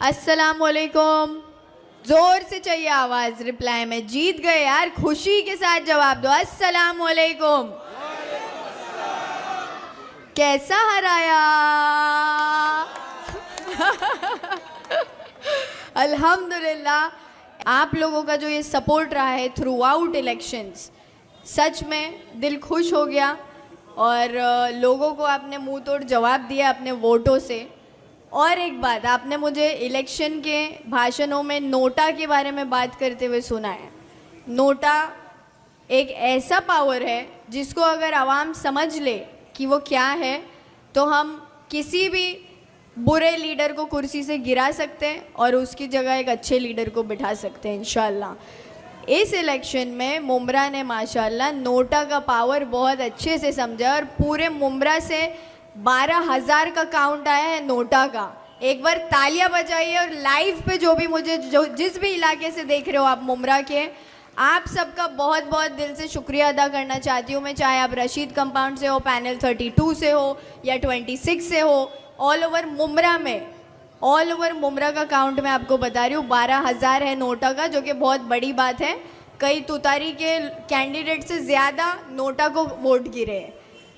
अस्सलामुअलैकुम। जोर से चाहिए आवाज रिप्लाई में। जीत गए यार, खुशी के साथ जवाब दो। अस्सलामुअलैकुम। कैसा हराया? अल्हम्दुलिल्लाह। आप लोगों का जो ये सपोर्ट रहा है थ्रू आउट इलेक्शंस, सच में दिल खुश हो गया। और लोगों को आपने मुंह तोड़ जवाब दिया अपने वोटों से। और एक बात, आपने मुझे इलेक्शन के भाषणों में नोटा के बारे में बात करते हुए सुना है। नोटा एक ऐसा पावर है जिसको अगर आवाम समझ ले कि वो क्या है, तो हम किसी भी बुरे लीडर को कुर्सी से गिरा सकते हैं और उसकी जगह एक अच्छे लीडर को बिठा सकते हैं इंशाल्लाह। इस इलेक्शन में मुमरा ने माशाल्लाह नोटा का पावर बहुत अच्छे से समझा और पूरे मुमरा से 12,000 का काउंट आया है नोटा का। एक बार तालियां बजाइए। और लाइव पे जो भी मुझे जिस भी इलाके से देख रहे हो आप मुमरा के, आप सबका बहुत बहुत दिल से शुक्रिया अदा करना चाहती हूँ मैं। चाहे आप रशीद कंपाउंड से हो, पैनल 32 से हो या 26 से हो, ऑल ओवर मुमरा में, ऑल ओवर मुमरा का काउंट मैं आपको बता रही हूँ 12,000 है नोटा का, जो कि बहुत बड़ी बात है। कई तुतारी के कैंडिडेट से ज़्यादा नोटा को वोट गिरे,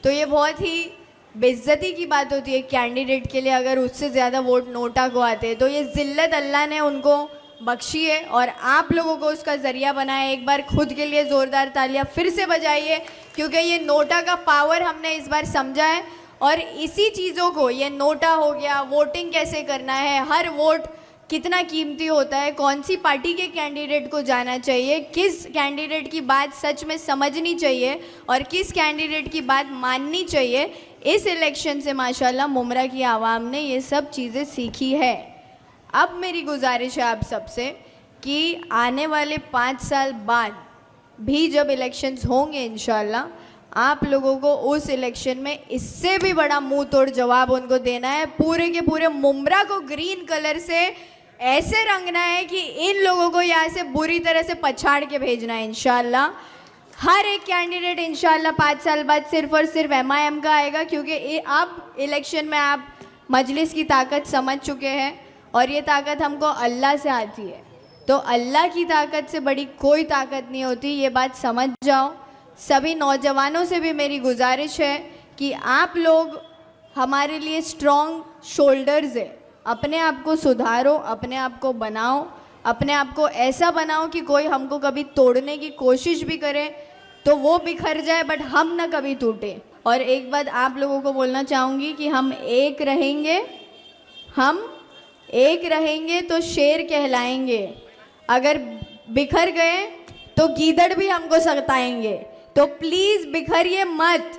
तो ये बहुत ही बेइज्जती की बात होती है कैंडिडेट के लिए अगर उससे ज़्यादा वोट नोटा को आते हैं। तो ये ज़िल्लत अल्लाह ने उनको बख्शी है और आप लोगों को उसका ज़रिया बनाया। एक बार खुद के लिए ज़ोरदार तालियां फिर से बजाइए, क्योंकि ये नोटा का पावर हमने इस बार समझा है। और इसी चीज़ों को, ये नोटा हो गया, वोटिंग कैसे करना है, हर वोट कितना कीमती होता है, कौन सी पार्टी के कैंडिडेट को जाना चाहिए, किस कैंडिडेट की बात सच में समझनी चाहिए और किस कैंडिडेट की बात माननी चाहिए, इस इलेक्शन से माशाल्लाह मुमरा की आवाम ने ये सब चीज़ें सीखी है। अब मेरी गुजारिश है आप सबसे कि आने वाले 5 साल बाद भी जब इलेक्शंस होंगे इंशाल्लाह, आप लोगों को उस इलेक्शन में इससे भी बड़ा मुंह तोड़ जवाब उनको देना है। पूरे के पूरे मुमरा को ग्रीन कलर से ऐसे रंगना है कि इन लोगों को यहाँ से बुरी तरह से पछाड़ के भेजना है इंशाल्लाह। हर एक कैंडिडेट इंशाल्लाह 5 साल बाद सिर्फ और सिर्फ MIM का आएगा, क्योंकि अब इलेक्शन में आप मजलिस की ताकत समझ चुके हैं और ये ताकत हमको अल्लाह से आती है। तो अल्लाह की ताकत से बड़ी कोई ताकत नहीं होती, ये बात समझ जाओ। सभी नौजवानों से भी मेरी गुजारिश है कि आप लोग हमारे लिए स्ट्रॉन्ग शोल्डर्स है। अपने आप को सुधारो, अपने आप को बनाओ, अपने आप को ऐसा बनाओ कि कोई हमको कभी तोड़ने की कोशिश भी करे तो वो बिखर जाए, बट हम ना कभी टूटे। और एक बात आप लोगों को बोलना चाहूँगी कि हम एक रहेंगे तो शेर कहलाएंगे। अगर बिखर गए तो गीदड़ भी हमको सताएंगे। तो प्लीज़ बिखरिए मत।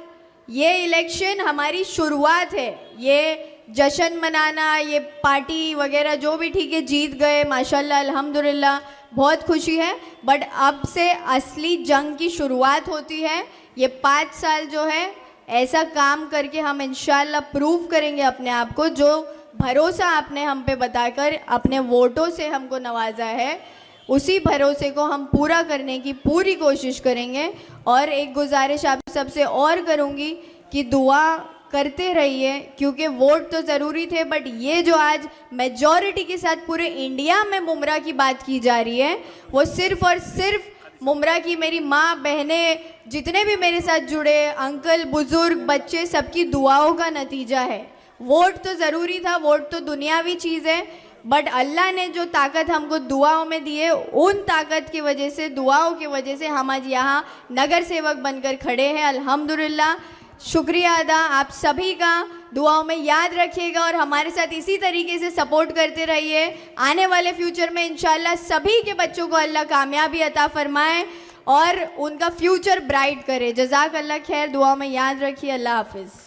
ये इलेक्शन हमारी शुरुआत है। ये जश्न मनाना, ये पार्टी वगैरह जो भी ठीक है, जीत गए माशाल्लाह अल्हम्दुलिल्लाह, बहुत खुशी है, बट अब से असली जंग की शुरुआत होती है। ये 5 साल जो है ऐसा काम करके हम इंशाल्लाह प्रूव करेंगे अपने आप को। जो भरोसा आपने हम पे बताकर अपने वोटों से हमको नवाजा है, उसी भरोसे को हम पूरा करने की पूरी कोशिश करेंगे। और एक गुजारिश आप सबसे और करूँगी कि दुआ करते रहिए, क्योंकि वोट तो ज़रूरी थे, बट ये जो आज मेजॉरिटी के साथ पूरे इंडिया में मुमरा की बात की जा रही है, वो सिर्फ़ और सिर्फ मुमरा की मेरी माँ, बहनें, जितने भी मेरे साथ जुड़े, अंकल, बुज़ुर्ग, बच्चे, सबकी दुआओं का नतीजा है। वोट तो ज़रूरी था, वोट तो दुनियावी चीज़ है, बट अल्लाह ने जो ताकत हमको दुआओं में दी है, उन ताकत की वजह से, दुआओं की वजह से हम आज यहाँ नगर सेवक बनकर खड़े हैं अल्हम्दुलिल्लाह। शुक्रिया अदा आप सभी का। दुआओं में याद रखिएगा और हमारे साथ इसी तरीके से सपोर्ट करते रहिए। आने वाले फ्यूचर में इंशाल्लाह सभी के बच्चों को अल्लाह कामयाबी अता फरमाए और उनका फ्यूचर ब्राइट करे। जज़ाक अल्लाह खैर। दुआओं में याद रखिए। अल्लाह हाफिज़।